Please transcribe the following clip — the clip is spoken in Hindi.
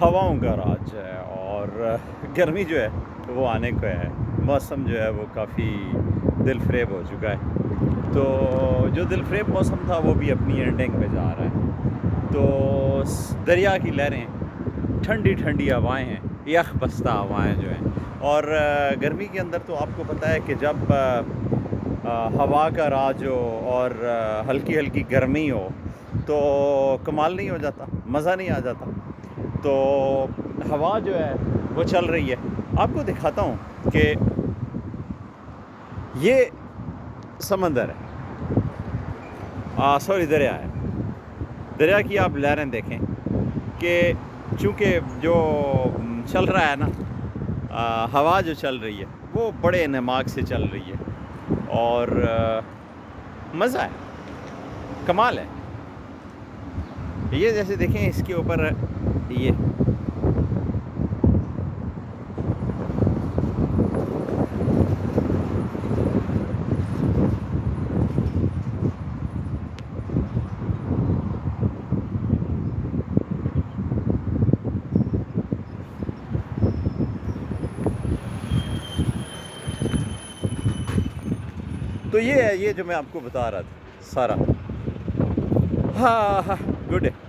हवाओं का राज है और गर्मी जो है वो आने को है। मौसम जो है वो काफ़ी दिलफ़रेब हो चुका है। तो जो दिलफ़रेब मौसम था वो भी अपनी एंडिंग पे जा रहा है। तो दरिया की लहरें, ठंडी-ठंडी हवाएँ हैं, यख बस्ता हवाएँ जो हैं और गर्मी के अंदर तो आपको पता है कि जब हवा का राज हो और हल्की-हल्की गर्मी हो, तो कमाल नहीं हो जाता, मज़ा नहीं आ जाता। तो हवा जो है वो चल रही है। आपको दिखाता हूँ कि ये समंदर है, सॉरी दरिया है। दरिया की आप लहरें देखें कि चूँकि जो चल रहा है ना, हवा जो चल रही है वो बड़े नमाक से चल रही है और मज़ा है, कमाल है। ये जैसे देखें इसके ऊपर ये तो ये है, ये जो मैं आपको बता रहा था सारा। हाँ, हाँ, गुड है।